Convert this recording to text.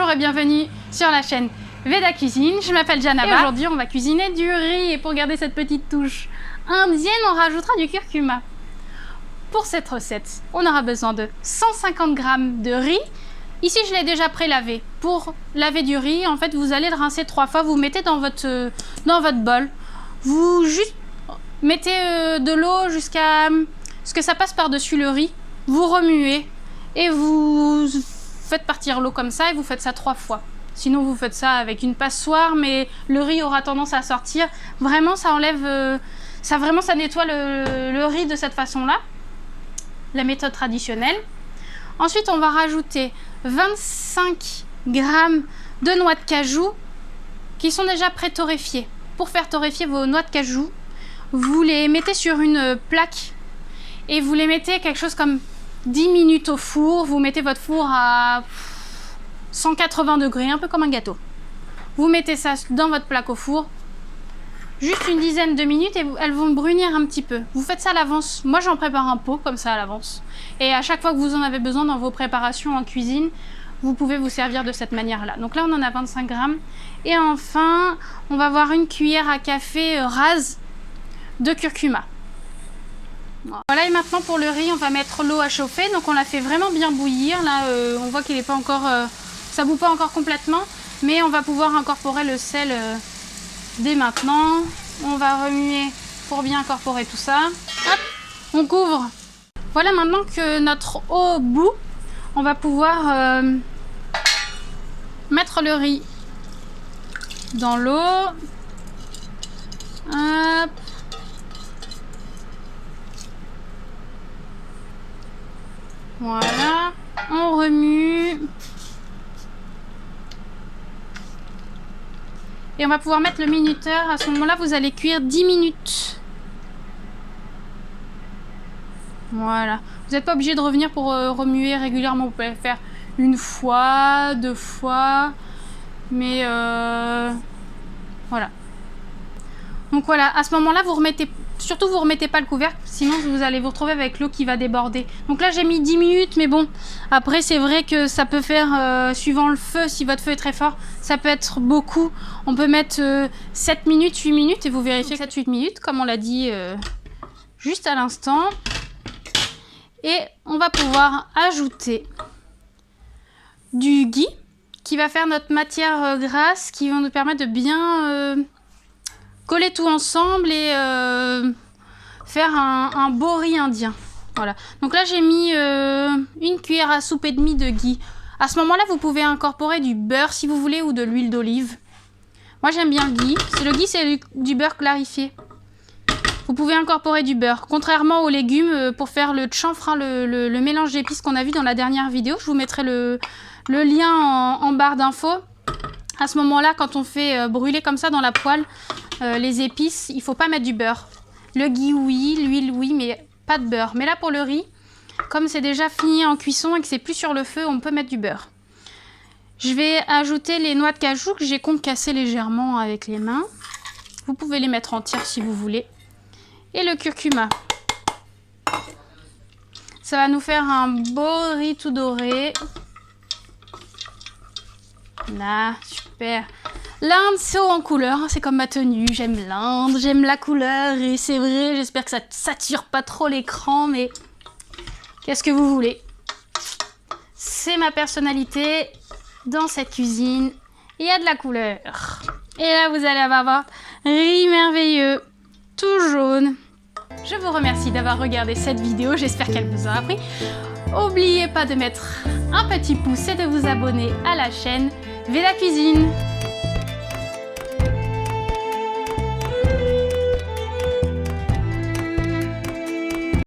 Bonjour et bienvenue sur la chaîne Veda Cuisine, je m'appelle Janava et aujourd'hui on va cuisiner du riz et pour garder cette petite touche indienne, on rajoutera du curcuma. Pour cette recette, on aura besoin de 150 g de riz. Ici je l'ai déjà pré-lavé. Pour laver du riz, en fait vous allez le rincer 3 fois, vous mettez dans votre bol, vous juste mettez de l'eau jusqu'à ce que ça passe par-dessus le riz, vous remuez et vous faites partir l'eau comme ça et vous faites ça 3 fois. Sinon vous faites ça avec une passoire, mais le riz aura tendance à sortir. Vraiment ça enlève, ça nettoie le riz de cette façon-là. La méthode traditionnelle. Ensuite on va rajouter 25 g de noix de cajou qui sont déjà pré-torréfiées. Pour faire torréfier vos noix de cajou, vous les mettez sur une plaque et vous les mettez quelque chose comme 10 minutes au four. Vous mettez votre four à 180 degrés, un peu comme un gâteau. Vous mettez ça dans votre plaque au four, juste une dizaine de minutes et elles vont brunir un petit peu. Vous faites ça à l'avance. Moi j'en prépare un pot comme ça à l'avance. Et à chaque fois que vous en avez besoin dans vos préparations en cuisine, vous pouvez vous servir de cette manière-là. Donc là on en a 25 g. Et enfin, on va avoir une cuillère à café rase de curcuma. Voilà, et maintenant pour le riz, on va mettre l'eau à chauffer. Donc on la fait vraiment bien bouillir. Là, on voit qu'il n'est pas encore, ça bout pas encore complètement, mais on va pouvoir incorporer le sel dès maintenant. On va remuer pour bien incorporer tout ça. Hop, on couvre. Voilà, maintenant que notre eau bout, on va pouvoir mettre le riz dans l'eau. Hop. Voilà, on remue. Et on va pouvoir mettre le minuteur. À ce moment-là, vous allez cuire 10 minutes. Voilà. Vous n'êtes pas obligé de revenir pour remuer régulièrement. Vous pouvez le faire une fois, 2 fois. Mais voilà. Donc voilà, à ce moment-là, vous remettez... Surtout, vous remettez pas le couvercle, sinon vous allez vous retrouver avec l'eau qui va déborder. Donc là, j'ai mis 10 minutes, mais bon, après, c'est vrai que ça peut faire, suivant le feu, si votre feu est très fort, ça peut être beaucoup. On peut mettre 7 minutes, 8 minutes, et vous vérifiez 7-8 minutes, comme on l'a dit juste à l'instant. Et on va pouvoir ajouter du ghee, qui va faire notre matière grasse, qui va nous permettre de bien... coller tout ensemble et faire un beau riz indien. Voilà. Donc là, j'ai mis une cuillère à soupe et demie de ghee. À ce moment-là, vous pouvez incorporer du beurre si vous voulez ou de l'huile d'olive. Moi, j'aime bien le ghee. Le ghee, c'est du beurre clarifié. Vous pouvez incorporer du beurre. Contrairement aux légumes, pour faire le chanfre, hein, le mélange d'épices qu'on a vu dans la dernière vidéo, je vous mettrai le lien en barre d'infos. À ce moment-là, quand on fait brûler comme ça dans la poêle, les épices, il ne faut pas mettre du beurre. Le ghee, oui, l'huile, oui, mais pas de beurre. Mais là, pour le riz, comme c'est déjà fini en cuisson et que c'est plus sur le feu, on peut mettre du beurre. Je vais ajouter les noix de cajou que j'ai concassées légèrement avec les mains. Vous pouvez les mettre entières si vous voulez. Et le curcuma. Ça va nous faire un beau riz tout doré. Là, super. L'Inde, c'est haut en couleur, c'est comme ma tenue, j'aime l'Inde, j'aime la couleur et c'est vrai, j'espère que ça ne sature pas trop l'écran, mais qu'est-ce que vous voulez? C'est ma personnalité dans cette cuisine, il y a de la couleur. Et là, vous allez avoir riz merveilleux, tout jaune. Je vous remercie d'avoir regardé cette vidéo, j'espère qu'elle vous aura plu. N'oubliez pas de mettre un petit pouce et de vous abonner à la chaîne Veda Cuisine.